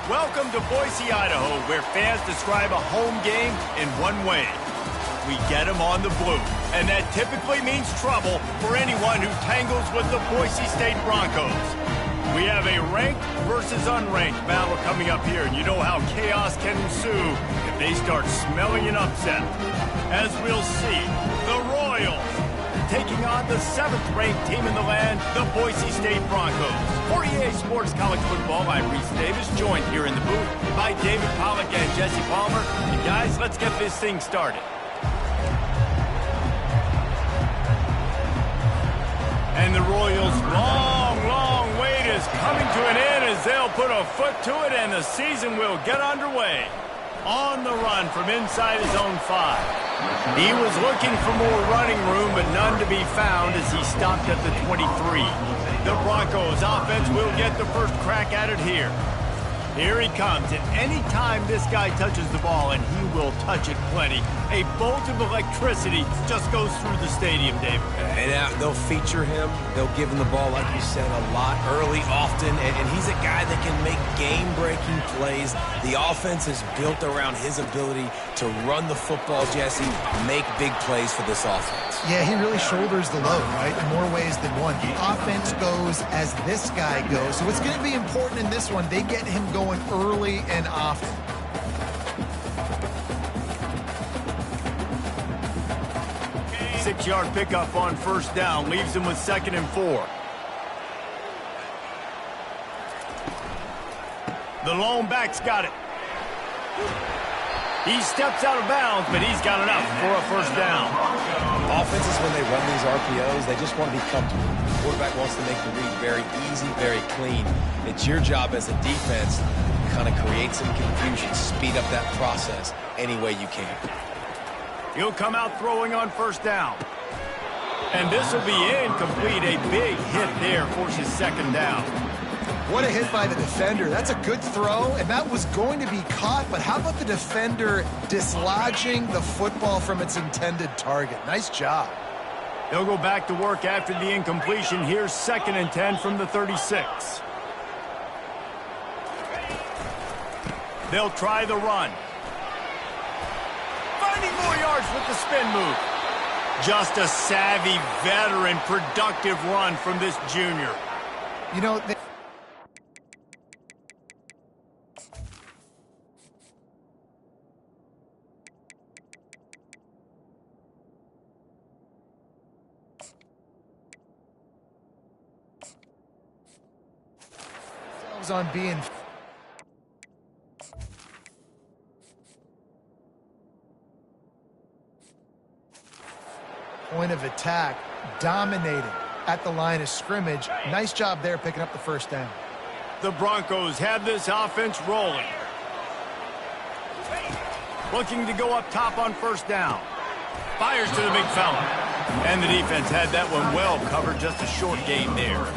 Welcome to Boise, Idaho, where fans describe a home game in one way. We get them on the blue, and that typically means trouble for anyone who tangles with the Boise State Broncos. We have a ranked versus unranked battle coming up here, and you know how chaos can ensue if they start smelling an upset. As we'll see, the Royals taking on the 7th-ranked team in the land, the Boise State Broncos. For EA Sports College Football, I'm Reese Davis, joined here in the booth by David Pollack and Jesse Palmer. And guys, let's get this thing started. And the Royals' long wait is coming to an end as they'll put a foot to it, and the season will get underway. On the run from inside his own 5. He was looking for more running room, but none to be found as he stopped at the 23. The Broncos offense will get the first crack at it here. Here he comes, and any time this guy touches the ball, and he will touch it plenty, a bolt of electricity just goes through the stadium, David. And they'll feature him. They'll give him the ball, like you said, a lot, early, often, and he's a guy that can make game-breaking plays. The offense is built around his ability to run the football, Jesse, make big plays for this offense. Yeah, he really shoulders the load, right, in more ways than one. The offense goes as this guy goes, so it's going to be important in this one. They get him going early and often. Six-yard pickup on first down leaves him with 2nd and 4. The lone back's got it. He steps out of bounds, but he's got enough for a first down. Offenses, when they run these RPOs, they just want to be comfortable. The quarterback wants to make the read very easy, very clean. It's your job as a defense to kind of create some confusion, speed up that process any way you can. He'll come out throwing on first down. And this will be incomplete. A big hit there forces 2nd down. What a hit by the defender. That's a good throw, and that was going to be caught, but how about the defender dislodging the football from its intended target? Nice job. They'll go back to work after the incompletion. Here's 2nd and 10 from the 36. They'll try the run. Finding more yards with the spin move. Just a savvy, veteran, productive run from this junior. You know, on being point of attack, dominating at the line of scrimmage. Nice job there picking up the first down. The Broncos have this offense rolling. Looking to go up top on first down. Fires to the big fella. And the defense had that one well covered, just a short gain there.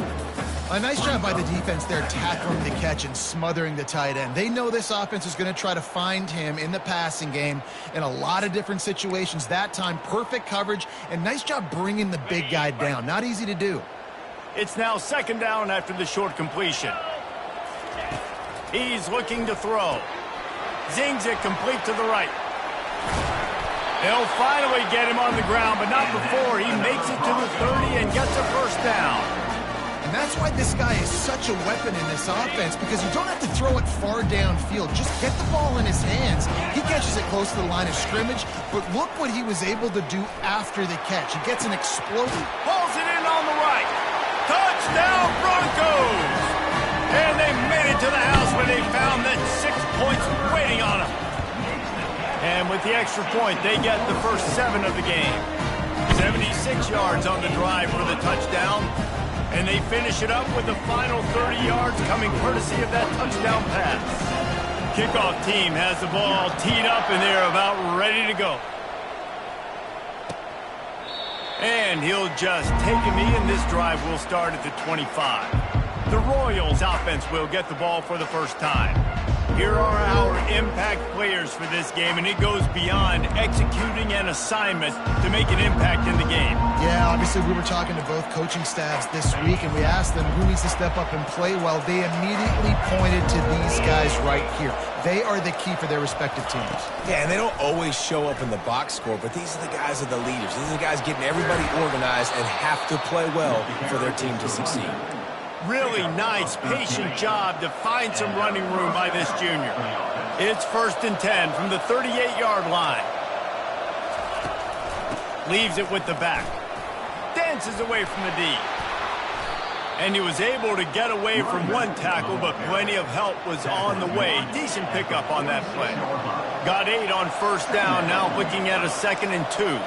A nice job by the defense there, tackling the catch and smothering the tight end. They know this offense is going to try to find him in the passing game in a lot of different situations. That time, perfect coverage, and nice job bringing the big guy down. Not easy to do. It's now 2nd down after the short completion. He's looking to throw. Zings it complete to the right. They'll finally get him on the ground, but not before he makes it to the 30 and gets a first down. And that's why this guy is such a weapon in this offense, because you don't have to throw it far downfield. Just get the ball in his hands. He catches it close to the line of scrimmage, but look what he was able to do after the catch. He gets an explosion. Pulls it in on the right. Touchdown, Broncos! And they made it to the house where they found that 6 points waiting on them. And with the extra point, they get the first 7 of the game. 76 yards on the drive for the touchdown. And they finish it up with the final 30 yards coming courtesy of that touchdown pass. Kickoff team has the ball teed up, and they're about ready to go. And he'll just take him in. This drive will start at the 25. The Royals offense will get the ball for the first time. here are our impact players for this game, and it goes beyond executing an assignment to make an impact in the game. Yeah, obviously we were talking to both coaching staffs this week, and we asked them who needs to step up and play well. They immediately pointed to these guys right here. They are the key for their respective teams. Yeah, and they don't always show up in the box score, but these are the guys that are the leaders. These are the guys getting everybody organized and have to play well for their team to succeed. Really nice, patient job to find some running room by this junior. It's 1st and 10 from the 38-yard line. Leaves it with the back. Dances away from the D. And he was able to get away from one tackle, but plenty of help was on the way. Decent pickup on that play. Got 8 on 1st down, now looking at a 2nd and 2.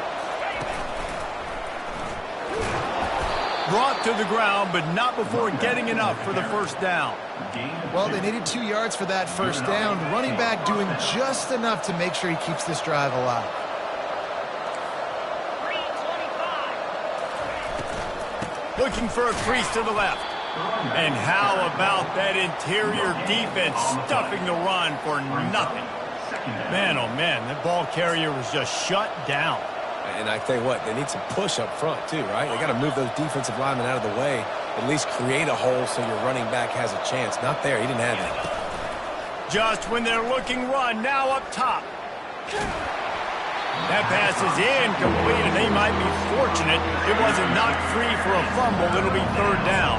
Brought to the ground, but not before getting enough for the 1st down. Well, they needed 2 yards for that 1st down. The running back doing just enough to make sure he keeps this drive alive. Looking for a crease to the left. And how about that interior defense stuffing the run for nothing? Man, oh man, that ball carrier was just shut down. And I tell you what, they need some push up front too, right? They got to move those defensive linemen out of the way, at least create a hole so your running back has a chance. Not there, he didn't have it. Just when they're looking run, now up top. That pass is incomplete, and they might be fortunate it wasn't knocked free for a fumble. It'll be 3rd down.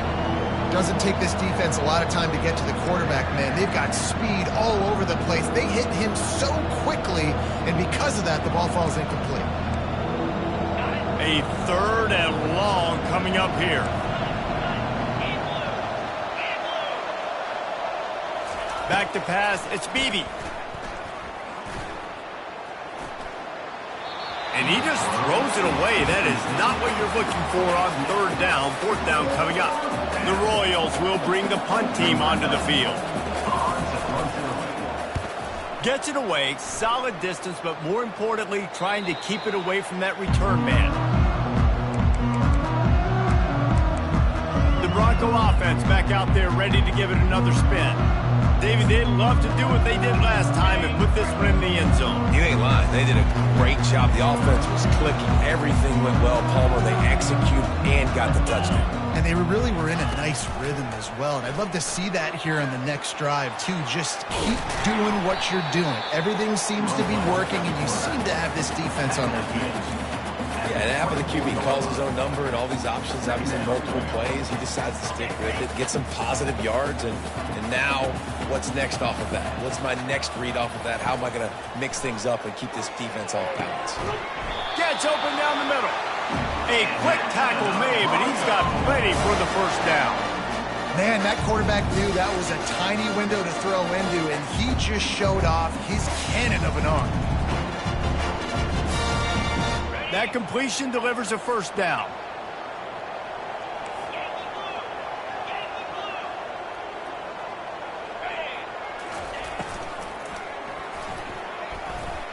Doesn't take this defense a lot of time to get to the quarterback, man. They've got speed all over the place. They hit him so quickly, and because of that, the ball falls incomplete. A 3rd and long coming up here. Back to pass, it's Beebe. And he just throws it away. That is not what you're looking for on 3rd down. 4th down coming up. The Royals will bring the punt team onto the field. Gets it away, solid distance, but more importantly, trying to keep it away from that return man. The Bronco offense back out there ready to give it another spin. David, they'd love to do what they did last time and put this one in the end zone. You ain't lying. They did a great job. The offense was clicking. Everything went well, Palmer. They executed and got the touchdown. And they really were in a nice rhythm as well. And I'd love to see that here in the next drive, too. Just keep doing what you're doing. Everything seems to be working, and you seem to have this defense on their heels. Yeah, and after the QB calls his own number and all these options, obviously multiple plays, he decides to stick with it, get some positive yards, and now what's next off of that? What's my next read off of that? How am I going to mix things up and keep this defense off balance? Gets open down the middle. A quick tackle made, but he's got plenty for the 1st down. Man, that quarterback knew that was a tiny window to throw into, and he just showed off his cannon of an arm. That completion delivers a 1st down.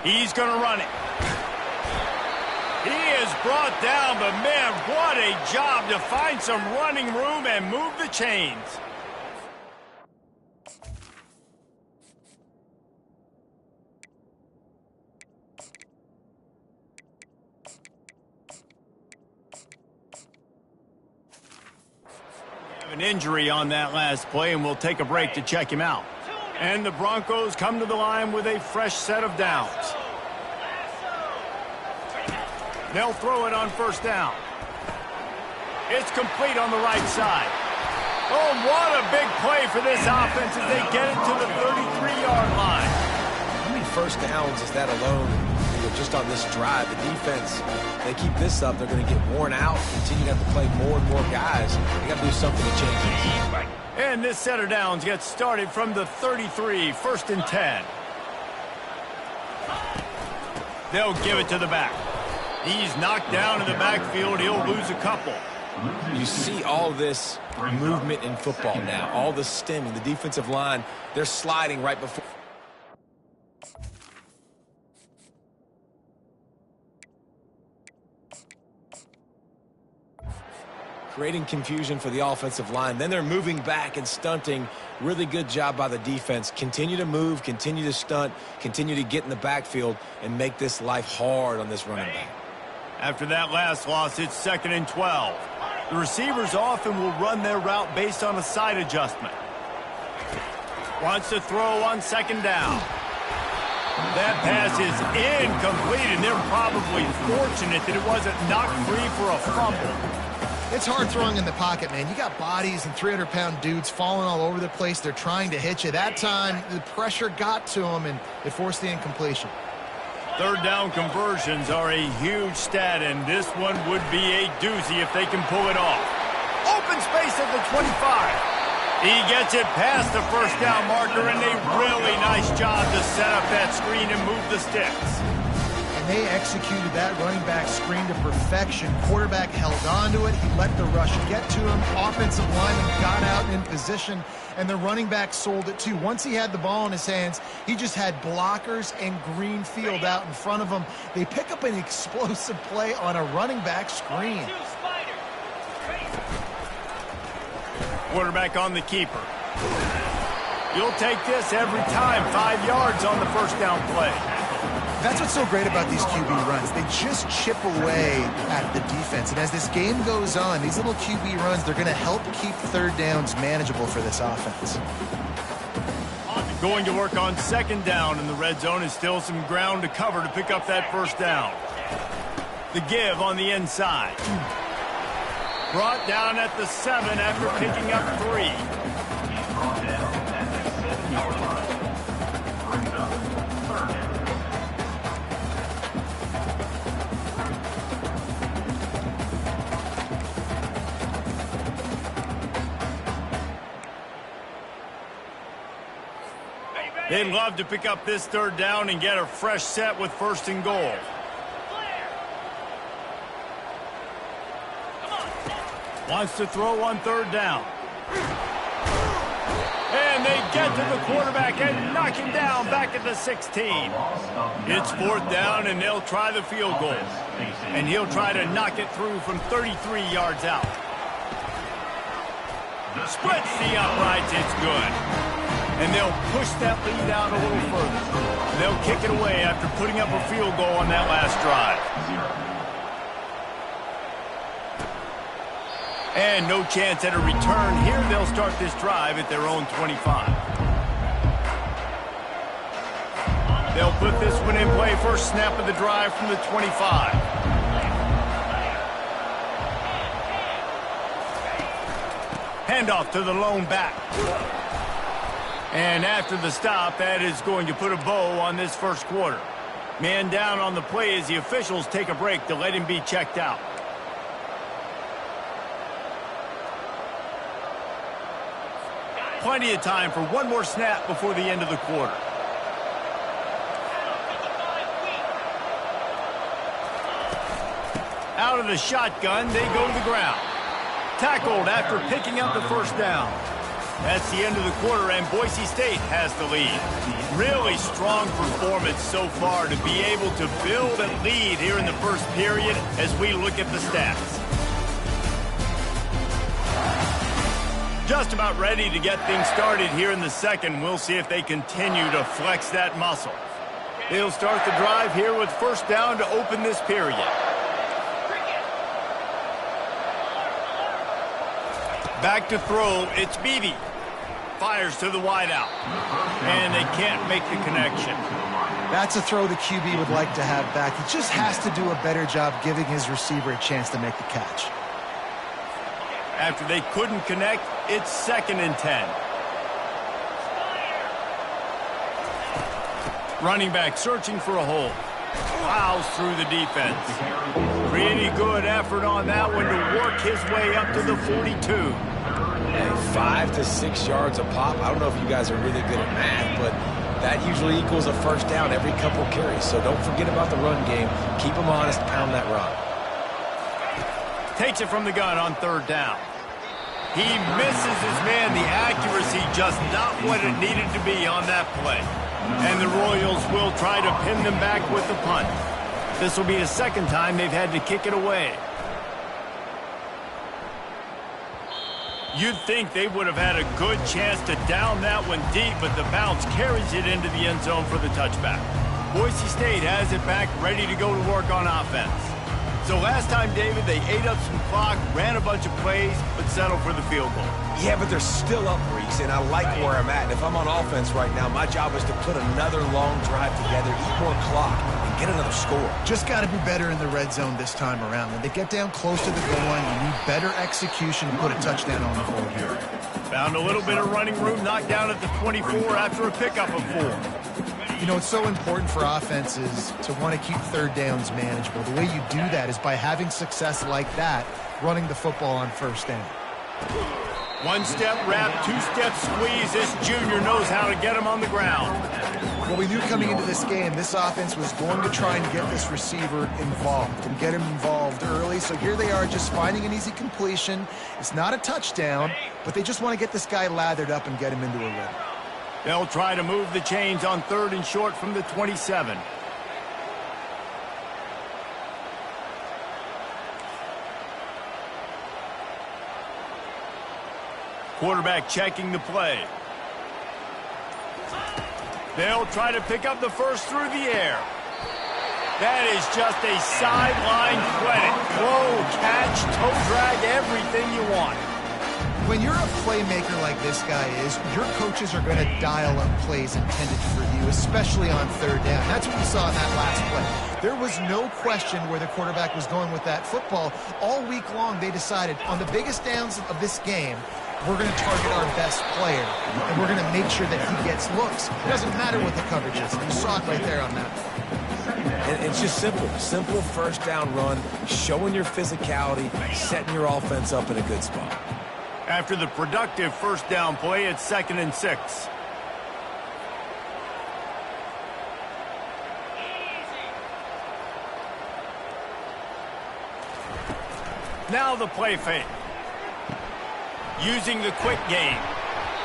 He's going to run it. He is brought down, but man, what a job to find some running room and move the chains. An injury on that last play, and we'll take a break to check him out. And the Broncos come to the line with a fresh set of downs. They'll throw it on 1st down. It's complete on the right side. Oh, what a big play for this offense as they get it to the 33-yard line. How many 1st downs is that alone? Just on this drive, the defense, they keep this up, they're going to get worn out, continue to have to play more and more guys. They got to do something to change this. And this set of downs gets started from the 33, 1st and 10. They'll give it to the back. He's knocked down in the backfield. He'll lose a couple. You see all this movement in football now, all the stemming, the defensive line, they're sliding right before. creating confusion for the offensive line. Then they're moving back and stunting. Really good job by the defense. Continue to move, continue to stunt, continue to get in the backfield, and make this life hard on this running back. After that last loss, it's 2nd and 12. The receivers often will run their route based on a side adjustment. Wants to throw on 2nd down. That pass is incomplete, and they're probably fortunate that it wasn't knocked free for a fumble. It's hard throwing in the pocket, man. You got bodies and 300-pound dudes falling all over the place. They're trying to hit you. That time, the pressure got to them, and it forced the incompletion. 3rd down conversions are a huge stat, and this one would be a doozy if they can pull it off. Open space at the 25. He gets it past the 1st down marker, and a really nice job to set up that screen and move the sticks. And they executed that running back screen to perfection. Quarterback held on to it. He let the rush get to him. Offensive lineman got out in position, and the running back sold it too. Once he had the ball in his hands, he just had blockers and green field out in front of him. They pick up an explosive play on a running back screen. Quarterback on the keeper. You'll take this every time. 5 yards on the 1st down play. That's what's so great about these QB runs. They just chip away at the defense. And as this game goes on, these little QB runs, they're going to help keep 3rd downs manageable for this offense. Going to work on 2nd down, and the red zone is still some ground to cover to pick up that 1st down. The give on the inside. Brought down at the 7 after picking up 3. They'd love to pick up this 3rd down and get a fresh set with 1st and goal. Wants to throw on 3rd down. And they get to the quarterback and knock him down back at the 16. It's 4th down, and they'll try the field goal. And he'll try to knock it through from 33 yards out. Splits the uprights, it's good. And they'll push that lead out a little further. They'll kick it away after putting up a field goal on that last drive. And no chance at a return here. They'll start this drive at their own 25. They'll put this one in play. First snap of the drive from the 25. Handoff to the lone back. And after the stop, that is going to put a bow on this 1st quarter. Man down on the play as the officials take a break to let him be checked out. Plenty of time for one more snap before the end of the quarter. Out of the shotgun, they go to the ground. Tackled after picking up the 1st down. That's the end of the quarter, and Boise State has the lead. Really strong performance so far to be able to build a lead here in the 1st period as we look at the stats. Just about ready to get things started here in the 2nd. We'll see if they continue to flex that muscle. They'll start the drive here with 1st down to open this period. Back to throw, it's Beebe. Fires to the wideout. And they can't make the connection. That's a throw the QB would like to have back. He just has to do a better job giving his receiver a chance to make the catch. After they couldn't connect, it's 2nd and 10. Running back searching for a hole. Plows through the defense. Pretty good effort on that one to work his way up to the 42. Hey, 5 to 6 yards a pop. I don't know if you guys are really good at math, but that usually equals a 1st down every couple carries. So don't forget about the run game. Keep them honest, pound that rock. Takes it from the gun on 3rd down. He misses his man. The accuracy just not what it needed to be on that play. And the Royals will try to pin them back with the punt. This will be the 2nd time they've had to kick it away. You'd think they would have had a good chance to down that one deep, but the bounce carries it into the end zone for the touchback. Boise State has it back, ready to go to work on offense. So last time, David, they ate up some clock, ran a bunch of plays, but settled for the field goal. Yeah, but they're still up, Reese, and I like where I'm at. And if I'm on offense right now, my job is to put another long drive together, eat more clock, and get another score. Just got to be better in the red zone this time around. When they get down close to the goal line, you need better execution to put a touchdown on the board here. Found a little bit of running room, knocked down at the 24 after a pickup of 4. You know, it's so important for offenses to want to keep third downs manageable. The way you do that is by having success like that, running the football on first down. One-step wrap, two-step squeeze. This junior knows how to get him on the ground. Well, we knew coming into this game, this offense was going to try and get this receiver involved and get him involved early. So here they are just finding an easy completion. It's not a touchdown, but they just want to get this guy lathered up and get him into a rhythm. They'll try to move the chains on 3rd and short from the 27. Quarterback checking the play. They'll try to pick up the first through the air. That is just a sideline credit. Throw, catch, toe drag, everything you want. When you're a playmaker like this guy is, your coaches are going to dial up plays intended for you, especially on 3rd down. That's what you saw in that last play. There was no question where the quarterback was going with that football. All week long, they decided on the biggest downs of this game, we're going to target our best player, and we're going to make sure that he gets looks. It doesn't matter what the coverage is. You saw it right there on that. And it's just simple. Simple first down run, showing your physicality, setting your offense up in a good spot. After the productive first down play, it's 2nd and 6. Now the play fake. Using the quick game.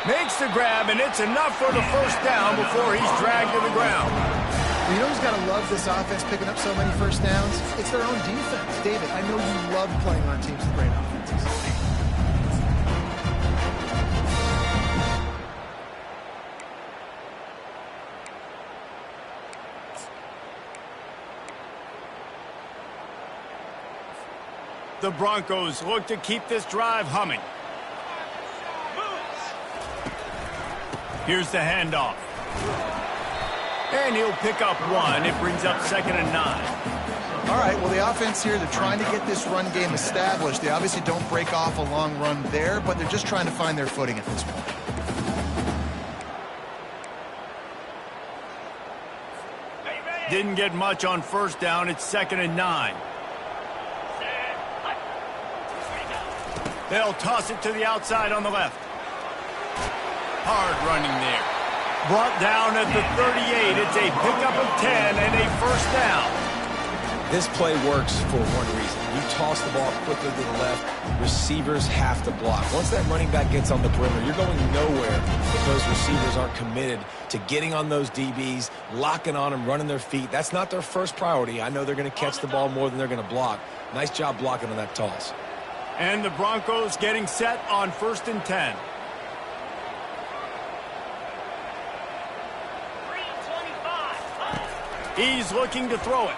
Makes the grab, and it's enough for the first down before he's dragged to the ground. Well, you know who's got to love this offense picking up so many first downs? It's their own defense. David, I know you love playing on teams with great offenses. The Broncos look to keep this drive humming. Here's the handoff. And he'll pick up 1. It brings up 2nd and 9. All right, well, the offense here, they're trying to get this run game established. They obviously don't break off a long run there, but they're just trying to find their footing at this point. Didn't get much on first down. It's 2nd and 9. They'll toss it to the outside on the left. Hard running there. Brought down at the 38. It's a pickup of 10 and a first down. This play works for one reason. You toss the ball quickly to the left, receivers have to block. Once that running back gets on the perimeter, you're going nowhere if those receivers aren't committed to getting on those DBs, locking on them, running their feet. That's not their first priority. I know they're going to catch the ball more than they're going to block. Nice job blocking on that toss. And the Broncos getting set on 1st and 10. He's looking to throw it.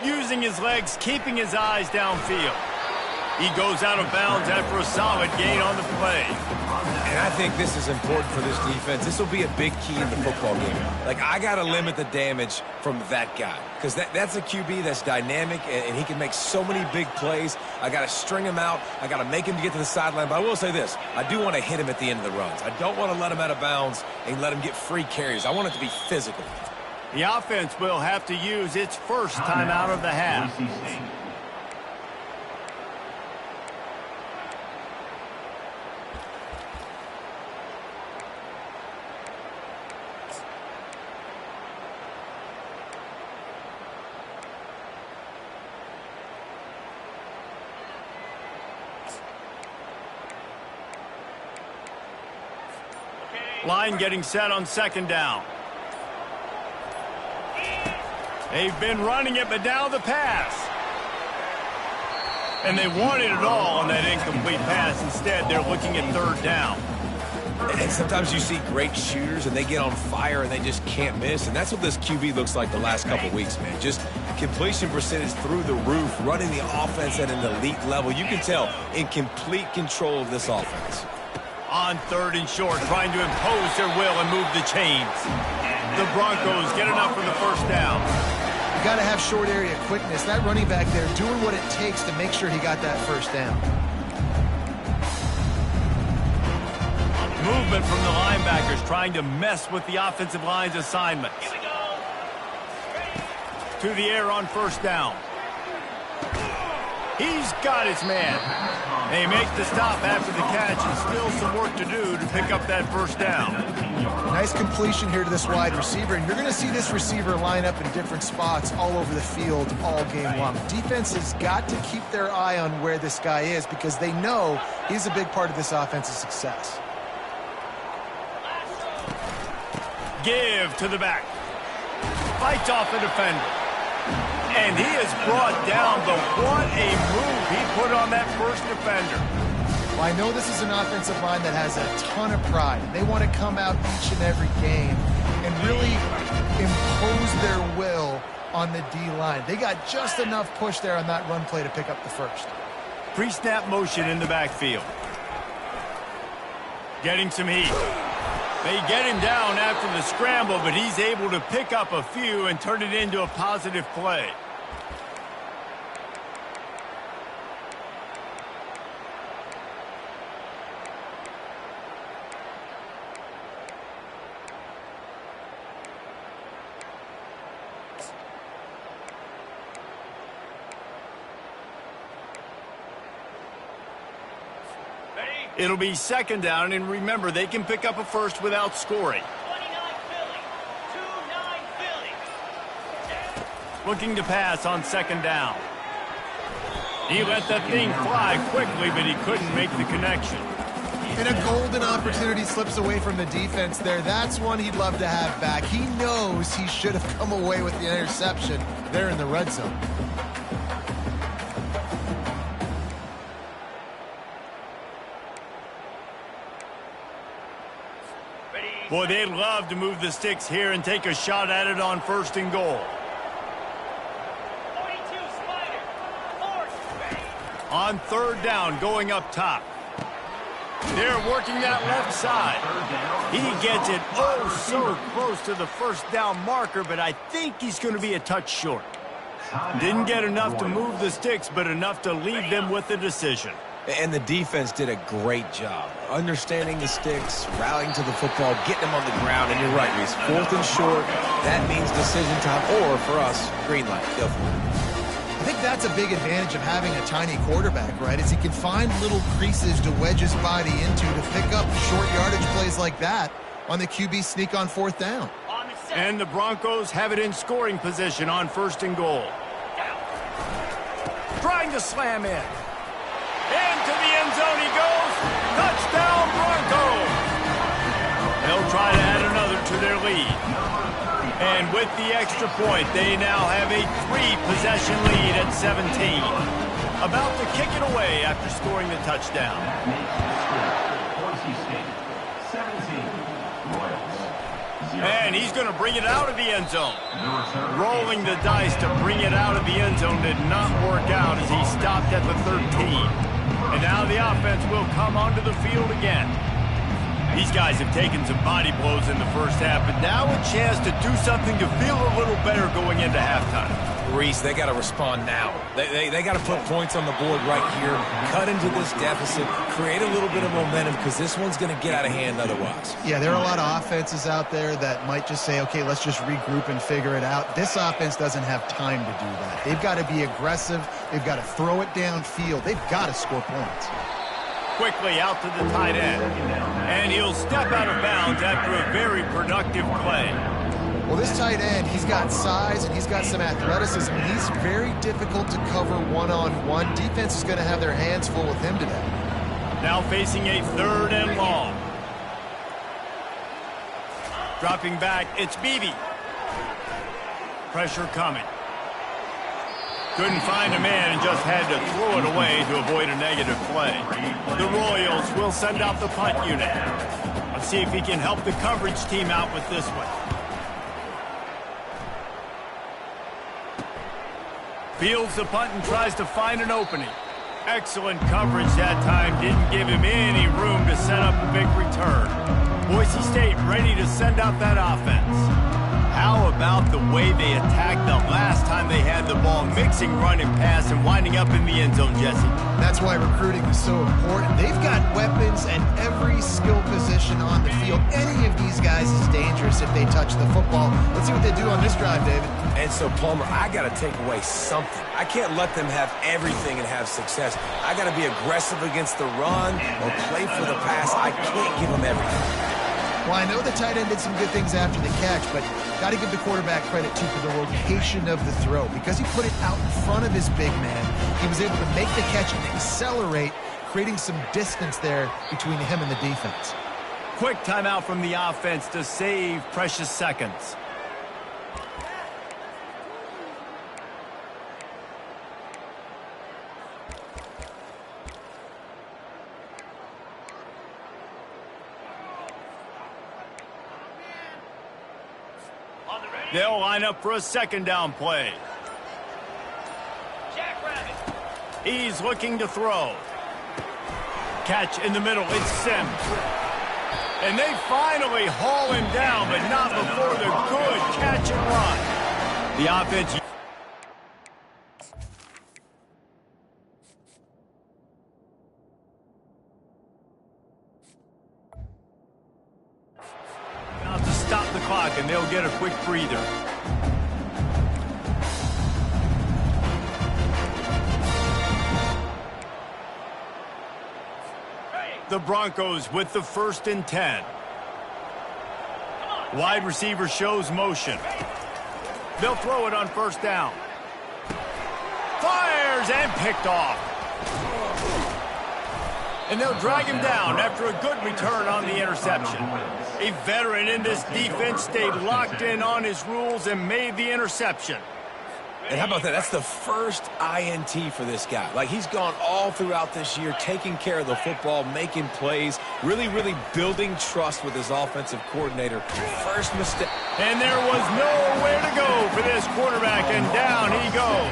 Using his legs, keeping his eyes downfield. He goes out of bounds after a solid gain on the play. And I think this is important for this defense. This will be a big key in the football game. Like, I got to limit the damage from that guy. Because that's a QB that's dynamic, and he can make so many big plays. I got to string him out. I got to make him get to the sideline. But I will say this. I do want to hit him at the end of the runs. I don't want to let him out of bounds and let him get free carries. I want it to be physical. The offense will have to use its first time out of the half. Line getting set on 2nd down. They've been running it, but now the pass. And they wanted it all on that incomplete pass. Instead, they're looking at third down. And sometimes you see great shooters, and they get on fire, and they just can't miss. And that's what this QB looks like the last couple weeks, man. Just completion percentage through the roof, running the offense at an elite level. You can tell in complete control of this offense. On third and short, trying to impose their will and move the chains. The Broncos get enough for the first down. You got to have short area quickness. That running back there doing what it takes to make sure he got that first down. Movement from the linebackers trying to mess with the offensive line's assignments. To the air on first down. He's got his man. He makes the stop after the catch, and still some work to do to pick up that first down. Nice completion here to this wide receiver, and you're going to see this receiver line up in different spots all over the field all game long. Defense has got to keep their eye on where this guy is because they know he's a big part of this offense's success. Give to the back. Fights off the defender. And he is brought down, but what a move he put on that first defender. Well, I know this is an offensive line that has a ton of pride. They want to come out each and every game and really impose their will on the D-line. They got just enough push there on that run play to pick up the first. Pre-snap motion in the backfield. Getting some heat. They get him down after the scramble, but he's able to pick up a few and turn it into a positive play. It'll be second down, and remember, they can pick up a first without scoring. 29 Philly. 2-9 Philly. Looking to pass on second down. He let that thing fly quickly, but he couldn't make the connection. And a golden opportunity slips away from the defense there. That's one he'd love to have back. He knows he should have come away with the interception there in the red zone. Boy, they'd love to move the sticks here and take a shot at it on first and goal. 42 Spider. Force. On third down, going up top. They're working that left side. He gets it oh so close to the first down marker, but I think he's going to be a touch short. Didn't get enough to move the sticks, but enough to leave them with the decision. And the defense did a great job understanding the sticks, rallying to the football, getting them on the ground. And you're right, Reese. Fourth and short, that means decision time. Or, for us, green light. Go for it. I think that's a big advantage of having a tiny quarterback, right? Is he can find little creases to wedge his body into to pick up short yardage plays like that on the QB sneak on fourth down. And the Broncos have it in scoring position on first and goal. Trying to slam in. Into the end zone he goes. Touchdown, Broncos. They'll try to add another to their lead. And with the extra point, they now have a 3-possession lead at 17. About to kick it away after scoring the touchdown. And he's going to bring it out of the end zone. Rolling the dice to bring it out of the end zone did not work out as he stopped at the 13. And now the offense will come onto the field again. These guys have taken some body blows in the first half, but now a chance to do something to feel a little better going into halftime. Reese, they got to respond now. They got to put points on the board right here, cut into this deficit, create a little bit of momentum because this one's going to get out of hand otherwise. Yeah, there are a lot of offenses out there that might just say, okay, let's just regroup and figure it out. This offense doesn't have time to do that. They've got to be aggressive. They've got to throw it downfield. They've got to score points. Quickly out to the tight end. And he'll step out of bounds after a very productive play. Well, this tight end, he's got size and he's got some athleticism. And he's very difficult to cover one-on-one. Defense is going to have their hands full with him today. Now facing a third and long. Dropping back, it's Beebe. Pressure coming. Couldn't find a man and just had to throw it away to avoid a negative play. The Royals will send out the punt unit. Let's see if he can help the coverage team out with this one. Fields the punt and tries to find an opening. Excellent coverage that time. Didn't give him any room to set up a big return. Boise State ready to send out that offense. How about the way they attacked the last time they had the ball, mixing run and pass and winding up in the end zone, Jesse? That's why recruiting is so important. They've got weapons and every skill position on the field. Any of these guys is dangerous if they touch the football. Let's see what they do on this drive, David. And so, Palmer, I got to take away something. I can't let them have everything and have success. I got to be aggressive against the run or play for the pass. I can't give them everything. Well, I know the tight end did some good things after the catch, but got to give the quarterback credit, too, for the location of the throw. Because he put it out in front of his big man, he was able to make the catch and accelerate, creating some distance there between him and the defense. Quick timeout from the offense to save precious seconds. They'll line up for a second down play. Jackrabbit. He's looking to throw. Catch in the middle. It's Sims. And they finally haul him down, but not before the good catch and run. The offense... About to stop the clock, and they'll get a quick breather. The Broncos with the 1st and 10. Wide receiver shows motion. They'll throw it on 1st down. Fires and picked off. And they'll drag him down after a good return on the interception. A veteran in this defense stayed locked in on his rules and made the interception. And how about that? That's the first INT for this guy. Like, he's gone all throughout this year, taking care of the football, making plays, really building trust with his offensive coordinator. First mistake. And there was nowhere to go for this quarterback, and down he goes.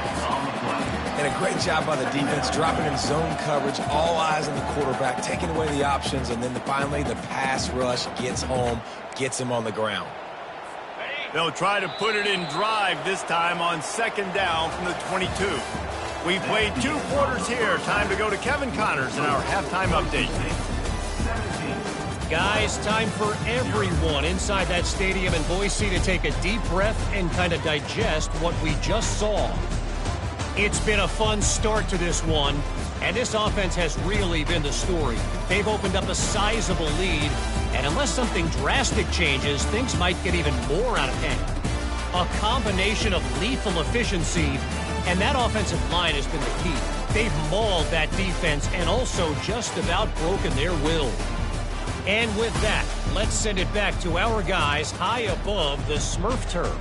And a great job by the defense, dropping in zone coverage, all eyes on the quarterback, taking away the options, and then finally the pass rush gets home, gets him on the ground. They'll try to put it in drive this time on 2nd down from the 22. We've played 2 quarters here. Time to go to Kevin Connors in our halftime update. Guys, time for everyone inside that stadium in Boise to take a deep breath and kind of digest what we just saw. It's been a fun start to this one, and this offense has really been the story. They've opened up a sizable lead, and unless something drastic changes, things might get even more out of hand. A combination of lethal efficiency, and that offensive line has been the key. They've mauled that defense and also just about broken their will. And with that, let's send it back to our guys high above the Smurf turf.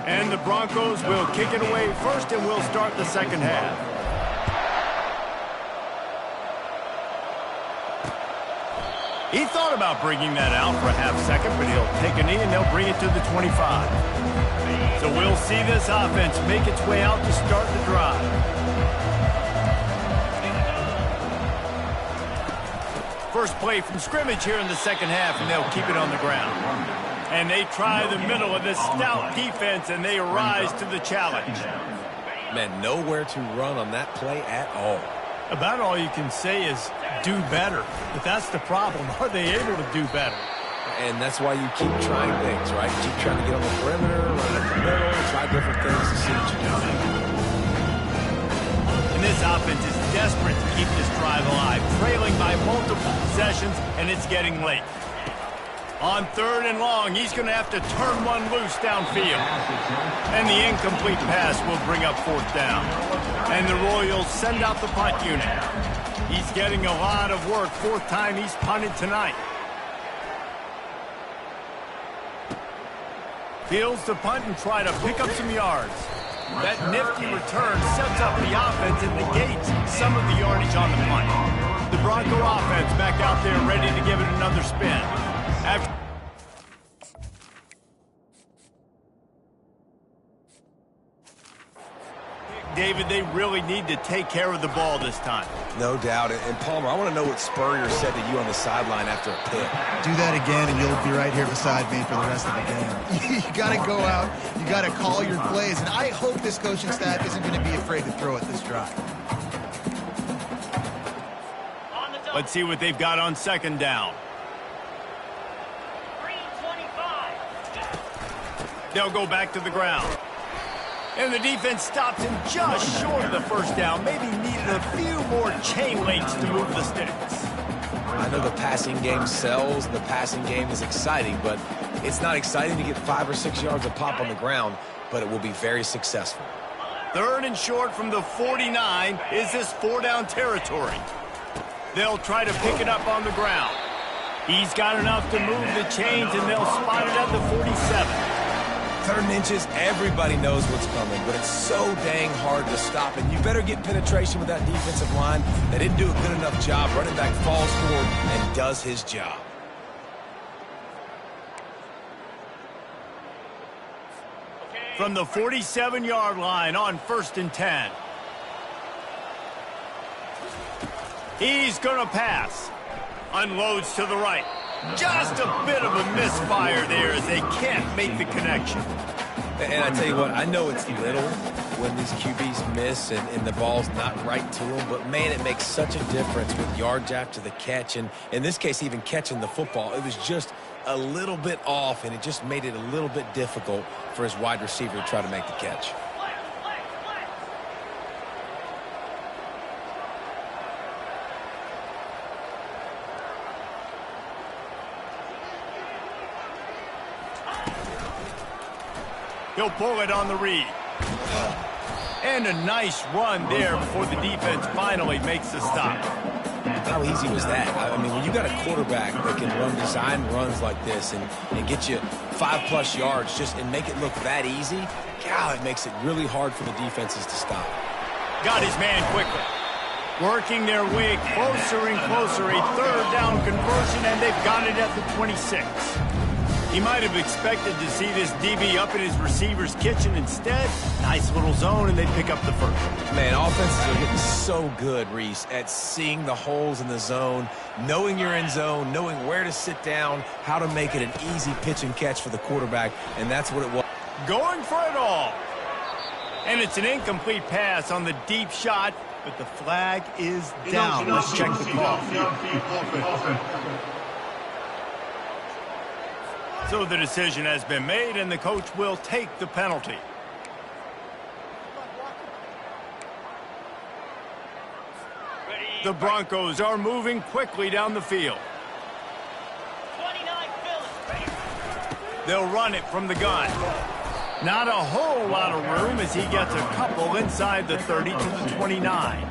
And the Broncos will kick it away first, and we'll start the second half. He thought about bringing that out for a half second, but he'll take a knee and they'll bring it to the 25. So we'll see this offense make its way out to start the drive. First play from scrimmage here in the second half, and they'll keep it on the ground. And they try the middle of this stout defense, and they rise to the challenge. Man, nowhere to run on that play at all. About all you can say is do better. But that's the problem. Are they able to do better? And that's why you keep trying things, right? You keep trying to get on the perimeter, run up the middle, try different things to see what you do. And this offense is desperate to keep this drive alive, trailing by multiple possessions, and it's getting late. On 3rd and long, he's going to have to turn one loose downfield. And the incomplete pass will bring up 4th down. And the Royals send out the punt unit. He's getting a lot of work. 4th time he's punted tonight. Fields to punt and try to pick up some yards. That nifty return sets up the offense and negates some of the yardage on the punt. The Bronco offense back out there ready to give it another spin. David, they really need to take care of the ball this time. No doubt. And Palmer, I want to know what Spurrier said to you on the sideline after a pick. Do that again, and you'll be right here beside me for the rest of the game. You got to go out. You got to call your plays, and I hope this coaching staff isn't going to be afraid to throw it this drive. Let's see what they've got on second down. 325. They'll go back to the ground. And the defense stops him just short of the first down. Maybe needed a few more chain links to move the sticks. I know the passing game sells, the passing game is exciting, but it's not exciting to get 5 or 6 yards a pop on the ground, but it will be very successful. Third and short from the 49 is this 4-down territory. They'll try to pick it up on the ground. He's got enough to move the chains, and they'll spot it at the 47. 3rd and inches, everybody knows what's coming, but it's so dang hard to stop, and you better get penetration with that defensive line. They didn't do a good enough job. Running back falls forward and does his job. From the 47-yard line on 1st and 10. He's going to pass. Unloads to the right. Just a bit of a misfire there as they can't make the connection. And I tell you what, I know it's little when these QBs miss and the ball's not right to them, but man, it makes such a difference with yards after the catch, and in this case, even catching the football. It was just a little bit off, and it just made it a little bit difficult for his wide receiver to try to make the catch. He'll pull it on the read. And a nice run there before the defense finally makes the stop. How easy was that? I mean, when you got a quarterback that can run design runs like this and get you 5+ yards just and make it look that easy, God, it makes it really hard for the defenses to stop. Got his man quickly. Working their way closer and closer. A 3rd down conversion, and they've got it at the 26. He might have expected to see this DB up in his receiver's kitchen. Instead, nice little zone, and they pick up the first. Man, offenses are getting so good, Reese, at seeing the holes in the zone, knowing you're in zone, knowing where to sit down, how to make it an easy pitch and catch for the quarterback, and that's what it was. Going for it all. And it's an incomplete pass on the deep shot, but the flag is down. Let's check the call. So the decision has been made, and the coach will take the penalty. The Broncos are moving quickly down the field. 29 Phillies. They'll run it from the gun. Not a whole lot of room as he gets a couple inside the 30 to the 29.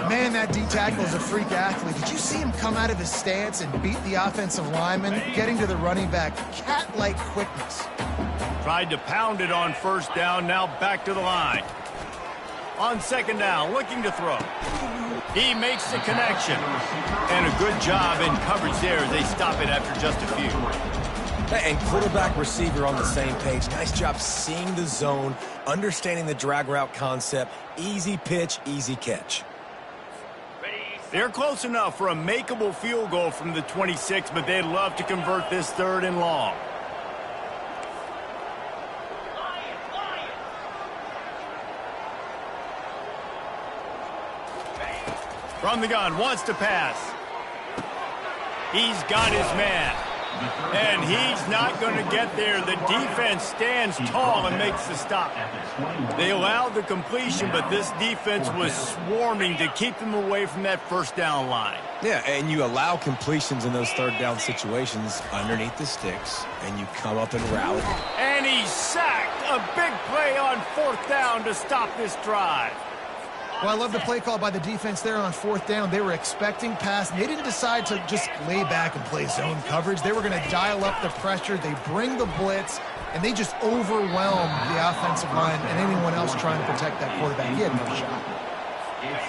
Man, that D tackle is a freak athlete. Did you see him come out of his stance and beat the offensive lineman, getting to the running back? Cat-like quickness. Tried to pound it on 1st down, now back to the line. On 2nd down, looking to throw. He makes the connection. And a good job in coverage there as they stop it after just a few. And quarterback receiver on the same page. Nice job seeing the zone, understanding the drag route concept. Easy pitch, easy catch. They're close enough for a makeable field goal from the 26, but they'd love to convert this 3rd and long. From the gun, wants to pass. He's got his man. And he's not going to get there. The defense stands tall and makes the stop. They allowed the completion, but this defense was swarming to keep them away from that 1st down line. Yeah, and you allow completions in those 3rd down situations underneath the sticks, and you come up and rally. And he's sacked. A big play on 4th down to stop this drive. Well, I love the play call by the defense there on 4th down. They were expecting pass, and they didn't decide to just lay back and play zone coverage. They were going to dial up the pressure. They bring the blitz, and they just overwhelm the offensive line and anyone else trying to protect that quarterback. He had no shot.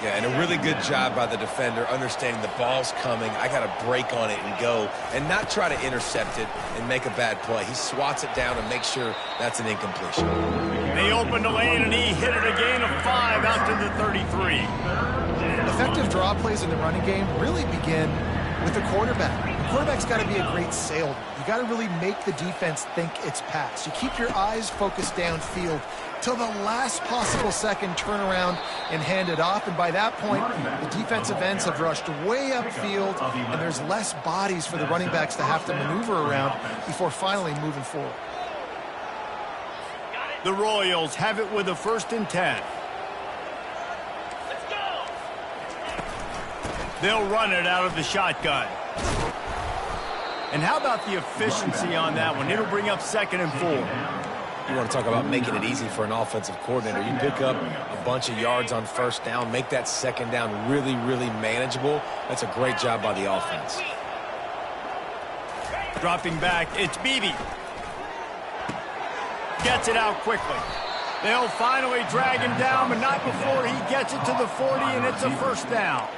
Yeah, and a really good job by the defender understanding the ball's coming. I got to break on it and go and not try to intercept it and make a bad play. He swats it down and makes sure that's an incompletion. They opened the lane, and he hit it a gain of 5 out to the 33. Effective draw plays in the running game really begin with the quarterback. The quarterback's got to be a great salesman. You got to really make the defense think it's pass. You keep your eyes focused downfield till the last possible second, turn around and hand it off. And by that point, the defensive ends have rushed way upfield, and there's less bodies for the running backs to have to maneuver around before finally moving forward. The Royals have it with a 1st and 10. Let's go. They'll run it out of the shotgun. And how about the efficiency on that one? It'll bring up 2nd and 4. You want to talk about making it easy for an offensive coordinator. You pick up a bunch of yards on 1st down, make that 2nd down really, really manageable. That's a great job by the offense. Dropping back, it's Beebe. Gets it out quickly. They'll finally drag him down, but not before he gets it to the 40, and it's a 1st down.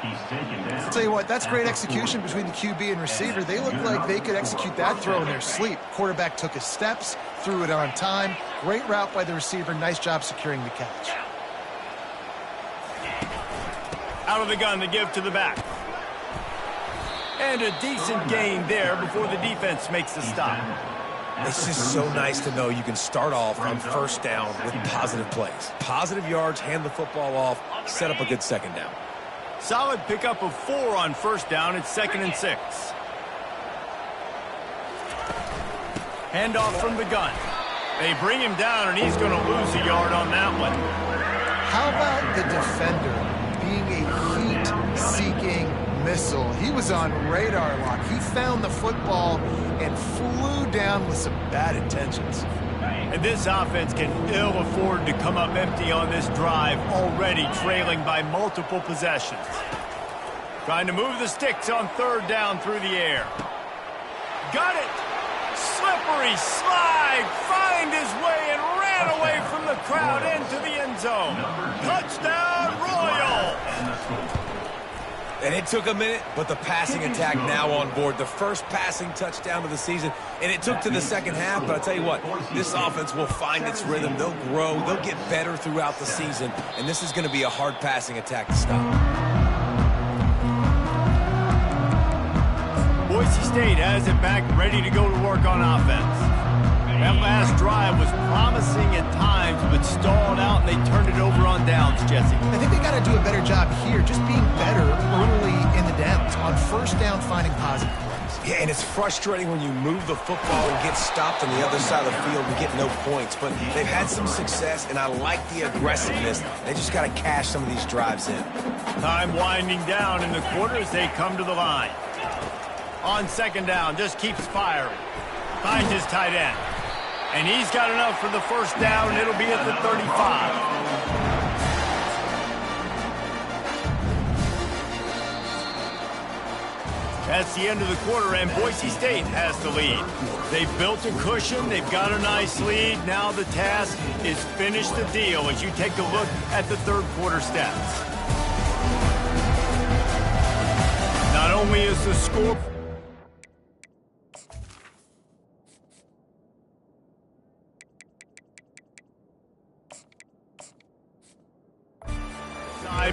I'll tell you what, that's great execution between the QB and receiver. They look like they could execute that throw in their sleep. Quarterback took his steps, threw it on time. Great route by the receiver. Nice job securing the catch. Out of the gun to give to the back. And a decent gain there before the defense makes the stop. It's just so nice to know you can start off on 1st down with positive plays. Positive yards, hand the football off, set up a good 2nd down. Solid pickup of 4 on 1st down. It's 2nd and 6. Handoff from the gun. They bring him down, and he's going to lose a yard on that one. How about the defender being a heat-seeking missile? He was on radar lock. He found the football and flew down with some bad intentions. And this offense can ill afford to come up empty on this drive, already trailing by multiple possessions. Trying to move the sticks on 3rd down through the air. Got it! Slippery slide, find his way and ran away from the crowd into the end zone. Touchdown, Royals! And it took a minute, but the passing attack now on board. The first passing touchdown of the season, and it took to the 2nd half. But I'll tell you what, this offense will find its rhythm. They'll grow. They'll get better throughout the season, and this is going to be a hard passing attack to stop. Boise State has it back, ready to go to work on offense. That last drive was promising at times, but stalled out, and they turned it over on downs, Jesse. I think they got to do a better job here, just being better early in the downs. On 1st down, finding positive plays. Yeah, and it's frustrating when you move the football and get stopped on the other side of the field and get no points. But they've had some success, and I like the aggressiveness. They just got to cash some of these drives in. Time winding down in the quarter as they come to the line. On 2nd down, just keeps firing. Finds his tight end. And he's got enough for the 1st down, and it'll be at the 35. That's the end of the quarter, and Boise State has the lead. They've built a cushion. They've got a nice lead. Now the task is finish the deal as you take a look at the 3rd quarter stats. Not only is the score...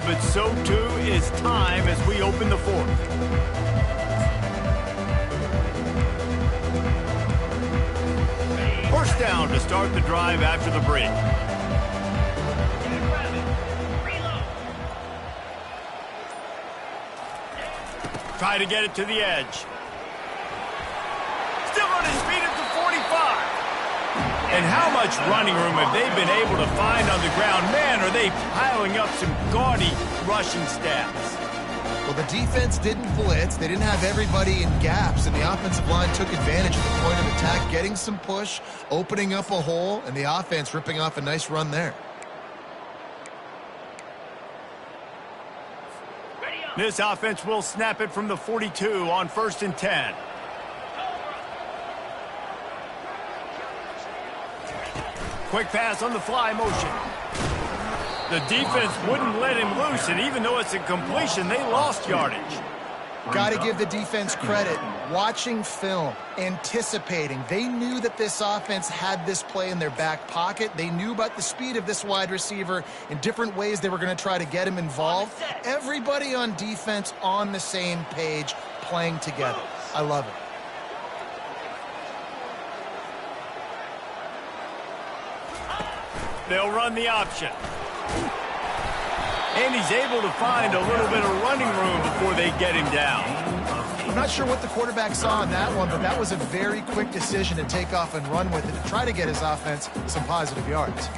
but so too is time as we open the 4th. First down to start the drive after the break. Try to get it to the edge. Still on his feet at the 45. And how much running room have they been able to find on the ground? Man, are they piling up some gaudy rushing stats. Well, the defense didn't blitz. They didn't have everybody in gaps, and the offensive line took advantage of the point of attack, getting some push, opening up a hole, and the offense ripping off a nice run there. This offense will snap it from the 42 on 1st and 10. Quick pass on the fly motion. The defense wouldn't let him loose, and even though it's a completion, they lost yardage. Got to give the defense credit. Watching film, anticipating. They knew that this offense had this play in their back pocket. They knew about the speed of this wide receiver in different ways they were going to try to get him involved. Everybody on defense on the same page, playing together. I love it. They'll run the option. And he's able to find a little bit of running room before they get him down. I'm not sure what the quarterback saw in that one, but that was a very quick decision to take off and run with it to try to get his offense some positive yards.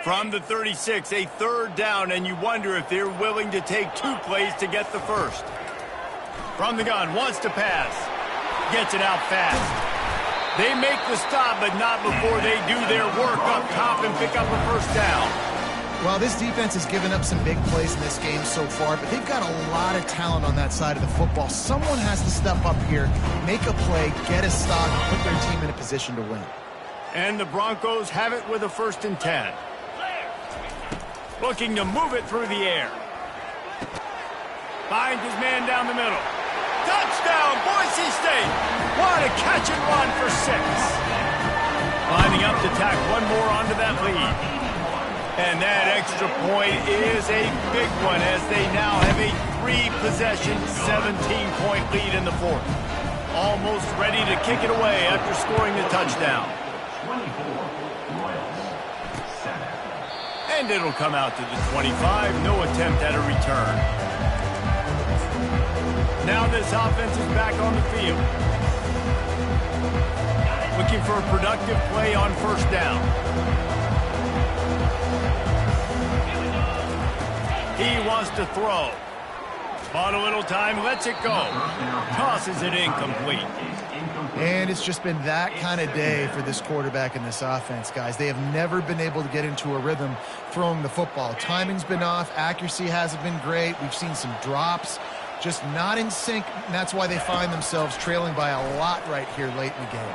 From the 36, a 3rd down, and you wonder if they're willing to take 2 plays to get the first. From the gun, wants to pass. Gets it out fast. They make the stop, but not before they do their work up top and pick up a 1st down. Well, this defense has given up some big plays in this game so far, but they've got a lot of talent on that side of the football. Someone has to step up here, make a play, get a stop, and put their team in a position to win. And the Broncos have it with a 1st and 10. Looking to move it through the air. Finds his man down the middle. Touchdown, Boise State! What a catch and run for 6. Lining up to tack one more onto that lead. And that extra point is a big one as they now have a 3-possession, 17-point lead in the 4th. Almost ready to kick it away after scoring the touchdown. And it'll come out to the 25. No attempt at a return. Now this offense is back on the field. Looking for a productive play on 1st down. He wants to throw. Bought a little time, lets it go. Tosses it incomplete. And it's just been that kind of day for this quarterback and this offense, guys. They have never been able to get into a rhythm throwing the football. Timing's been off. Accuracy hasn't been great. We've seen some drops. Just not in sync, and that's why they find themselves trailing by a lot right here late in the game.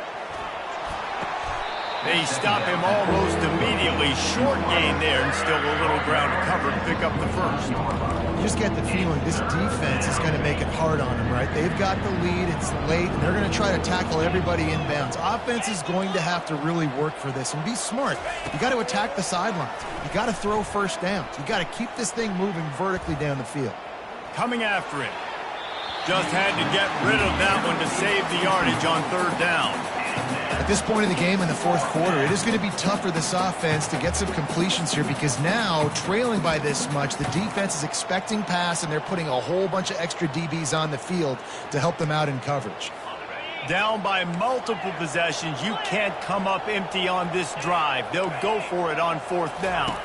They stop him almost immediately. Short gain there and still a little ground to cover to pick up the 1st. You just get the feeling this defense is going to make it hard on them, right? They've got the lead. It's late, and they're going to try to tackle everybody inbounds. Offense is going to have to really work for this and be smart. You got to attack the sidelines. You got to throw 1st downs. You got to keep this thing moving vertically down the field. Coming after it. Just had to get rid of that one to save the yardage on 3rd down. At this point in the game in the 4th quarter, it is going to be tough for this offense to get some completions here because now, trailing by this much, the defense is expecting pass, and they're putting a whole bunch of extra DBs on the field to help them out in coverage. Down by multiple possessions, you can't come up empty on this drive. They'll go for it on 4th down.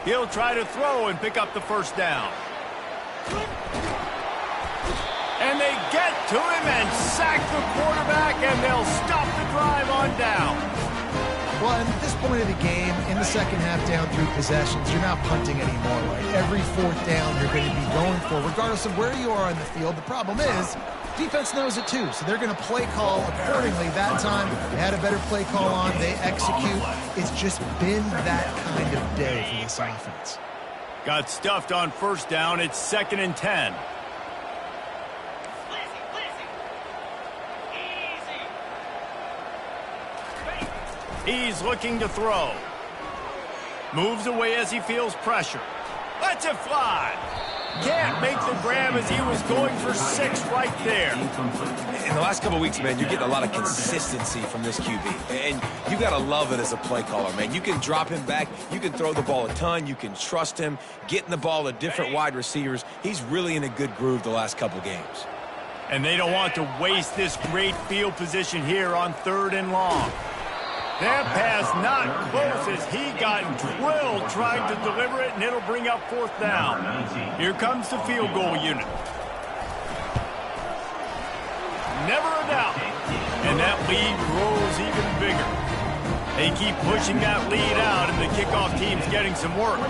He'll try to throw and pick up the 1st down. And they get to him and sack the quarterback, and they'll stop the drive on down. Well, and at this point of the game, in the second half, down 3 possessions, you're not punting anymore, right? Every 4th down you're going to be going for, regardless of where you are on the field. The problem is, defense knows it too, so they're going to play call accordingly. That time, they had a better play call on. They execute. It's just been that kind of day for this offense. Got stuffed on 1st down. It's 2nd and 10. He's looking to throw. Moves away as he feels pressure. Lets it fly. Can't make the grab as he was going for 6 right there. In the last couple of weeks, man, you're getting a lot of consistency from this QB. And you got to love it as a play caller, man. You can drop him back. You can throw the ball a ton. You can trust him, getting the ball to different wide receivers. He's really in a good groove the last couple games. And they don't want to waste this great field position here on 3rd and long. That pass not close as he got drilled trying to deliver it, and it'll bring up 4th down. Here comes the field goal unit. Never a doubt. And that lead grows even bigger. They keep pushing that lead out, and the kickoff team's getting some work.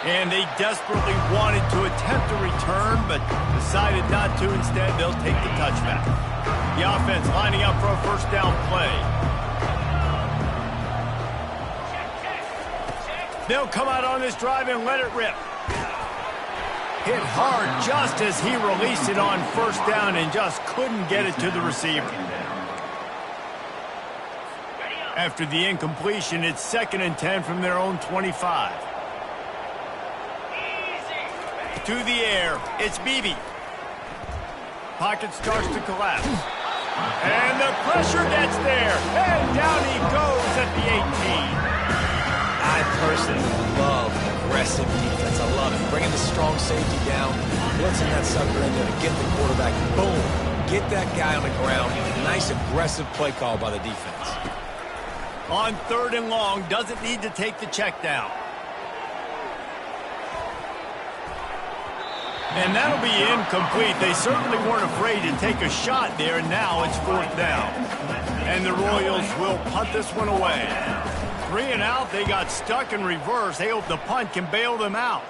And they desperately wanted to attempt a return, but decided not to. Instead, they'll take the touchback. The offense lining up for a 1st down play. They'll come out on this drive and let it rip. Hit hard just as he released it on 1st down and just couldn't get it to the receiver. After the incompletion, it's 2nd and 10 from their own 25. To the air, it's Beebe. Pocket starts to collapse. And the pressure gets there. And down he goes at the 18. I personally love aggressive defense. I love it. Bringing the strong safety down, blitzing that sucker in there to get the quarterback. Boom. Get that guy on the ground. Nice aggressive play call by the defense. On 3rd and long, doesn't need to take the check down. And that'll be incomplete. They certainly weren't afraid to take a shot there, and now it's 4th down. And the Royals will punt this one away. 3 and out, they got stuck in reverse. They hope the punt can bail them out.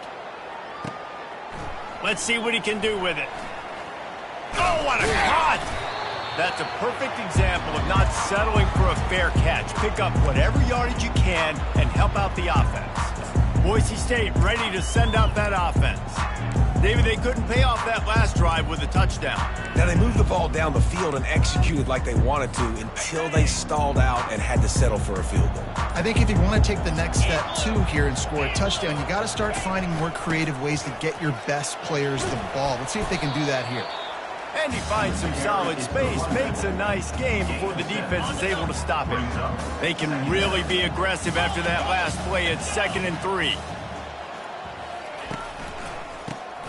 Let's see what he can do with it. Oh, what a cut! That's a perfect example of not settling for a fair catch. Pick up whatever yardage you can and help out the offense. Boise State ready to send out that offense. David, they couldn't pay off that last drive with a touchdown. Now, they moved the ball down the field and executed like they wanted to until they stalled out and had to settle for a field goal. I think if you want to take the next step, too, here and score a touchdown, you got to start finding more creative ways to get your best players the ball. Let's see if they can do that here. And he finds some solid space, makes a nice game before the defense is able to stop him. They can really be aggressive after that last play at 2nd and 3.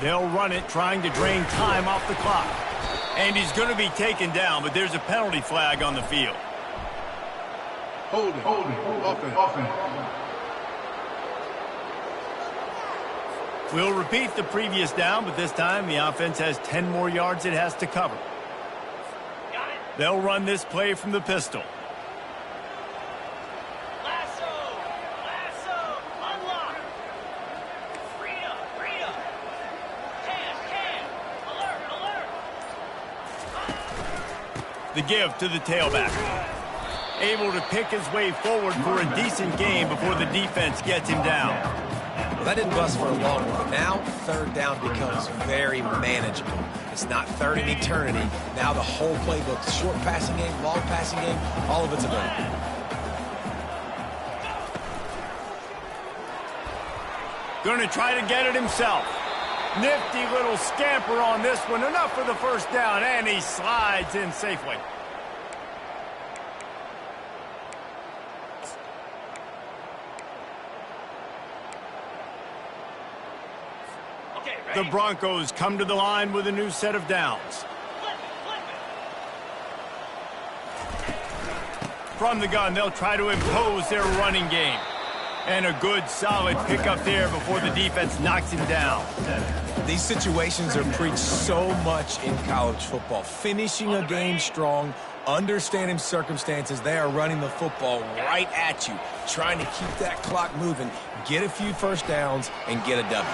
They'll run it, trying to drain time off the clock. And he's going to be taken down, but there's a penalty flag on the field. Hold it, offense. We'll repeat the previous down, but this time the offense has 10 more yards it has to cover. They'll run this play from the pistol. The give to the tailback. Able to pick his way forward for a decent game before the defense gets him down. Well, that didn't bust for a long one, but now 3rd down becomes very manageable. It's not 3rd and eternity. Now the whole playbook, short passing game, long passing game, all of it's available. Going to try to get it himself. Nifty little scamper on this one. Enough for the 1st down, and he slides in safely. The Broncos come to the line with a new set of downs. From the gun, they'll try to impose their running game. And a good, solid pickup there before the defense knocks him down. These situations are preached so much in college football. Finishing a game strong, understanding circumstances. They are running the football right at you, trying to keep that clock moving, get a few 1st downs, and get a W.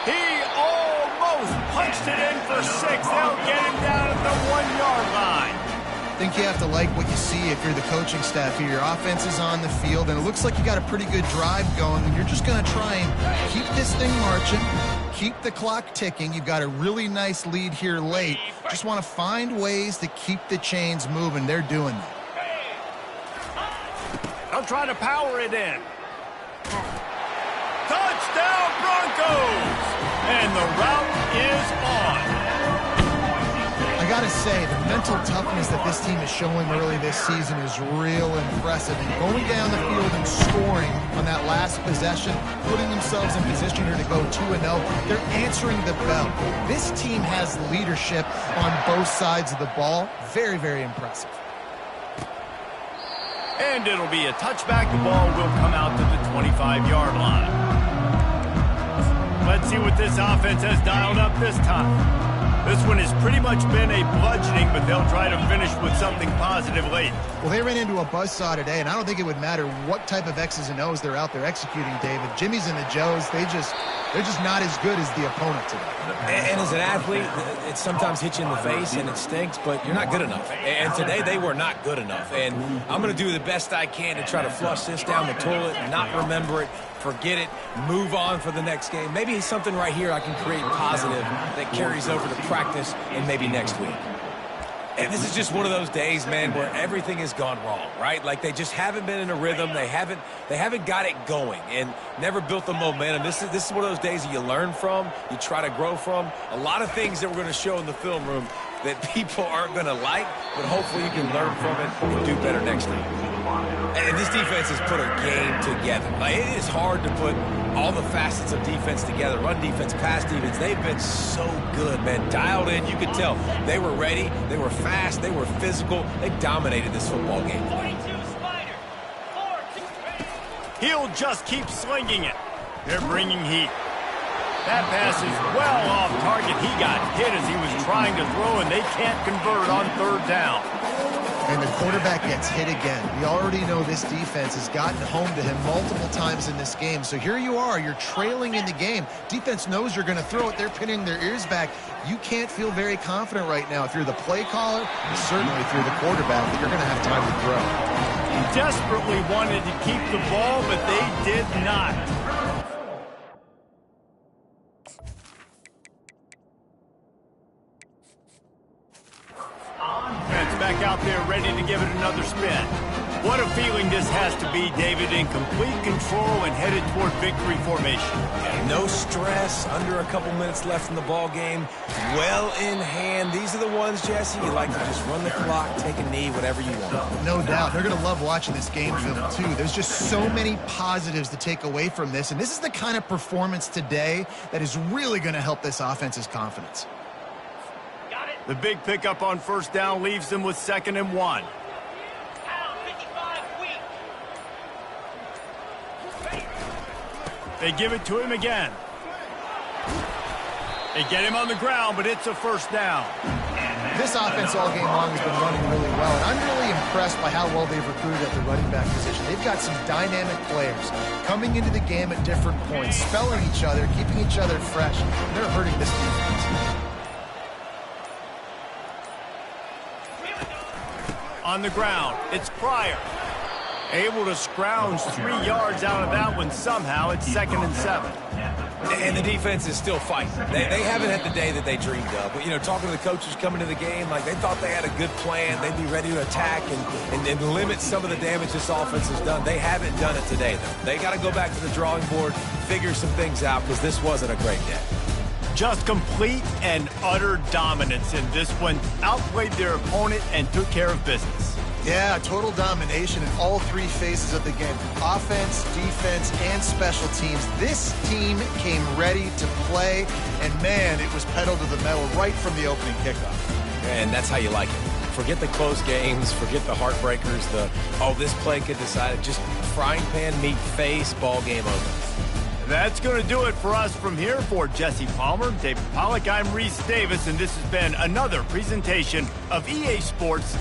He almost punched it in for 6. They'll get him down at the 1-yard line. I think you have to like what you see if you're the coaching staff here. Your offense is on the field, and it looks like you got a pretty good drive going, and you're just going to try and keep this thing marching, keep the clock ticking. You've got a really nice lead here late. Just want to find ways to keep the chains moving. They're doing that. They'll try to power it in. Touchdown, Broncos! And the route is on. I got got to say, the mental toughness that this team is showing early this season is real impressive. And going down the field and scoring on that last possession, putting themselves in position here to go 2-0, they're answering the bell. This team has leadership on both sides of the ball. Very, very impressive. And it'll be a touchback. The ball will come out to the 25-yard line. Let's see what this offense has dialed up this time. This one has pretty much been a bludgeoning, but they'll try to finish with something positive late. Well, they ran into a buzzsaw today, and I don't think it would matter what type of X's and O's they're out there executing, David. Jimmy's and the Joes, they're just not as good as the opponent today. And as an athlete, it sometimes hits you in the face and it stinks, but you're not good enough. And today they were not good enough. And I'm going to do the best I can to try to flush this down the toilet, not remember it, forget it, move on for the next game. Maybe something right here I can create positive that carries over to practice and maybe next week. And this is just one of those days, man, where everything has gone wrong, right? Like they just haven't been in a rhythm. They haven't got it going and never built the momentum. This is one of those days that you learn from, you try to grow from. A lot of things that we're going to show in the film room that people aren't going to like, but hopefully you can learn from it and do better next time. And this defense has put a game together. Like, it is hard to put all the facets of defense together. Run defense, pass defense. They've been so good, man. Dialed in. You could tell they were ready. They were fast. They were physical. They dominated this football game. 42 Spider. 4-2. He'll just keep slinging it. They're bringing heat. That pass is well off target. He got hit as he was trying to throw, and they can't convert on third down. And the quarterback gets hit again. We already know this defense has gotten home to him multiple times in this game. So here you are. You're trailing in the game. Defense knows you're going to throw it. They're pinning their ears back. You can't feel very confident right now if you're the play caller, and certainly if you're the quarterback, that you're going to have time to throw. He desperately wanted to keep the ball, but they did not. Back out there ready to give it another spin. What a feeling this has to be, David, in complete control and headed toward victory formation. Yeah, no stress, under a couple minutes left in the ball game, well in hand. These are the ones, Jesse, you like to just run the clock, take a knee, whatever you want. No doubt. They're going to love watching this game film, too. There's just so many positives to take away from this, and this is the kind of performance today that is really going to help this offense's confidence. The big pickup on first down leaves them with 2nd and 1. They give it to him again. They get him on the ground, but it's a first down. This offense all game long has been running really well, and I'm really impressed by how well they've recruited at the running back position. They've got some dynamic players coming into the game at different points, spelling each other, keeping each other fresh. They're hurting this defense. On the ground, it's Pryor. Able to scrounge 3 yards out of that one somehow. It's 2nd and 7. And the defense is still fighting. They haven't had the day that they dreamed of. But, you know, talking to the coaches coming to the game, like they thought they had a good plan. They'd be ready to attack and limit some of the damage this offense has done. They haven't done it today, though. They got to go back to the drawing board, figure some things out, because this wasn't a great day. Just complete and utter dominance in this one. Outplayed their opponent and took care of business. Yeah, total domination in all three phases of the game. Offense, defense, and special teams. This team came ready to play, and man, it was pedal to the metal right from the opening kickoff. And that's how you like it. Forget the close games, forget the heartbreakers, this play could decide it. Just frying pan, meat face, ball game over. That's going to do it for us from here. For Jesse Palmer, David Pollack, I'm Reese Davis, and this has been another presentation of EA Sports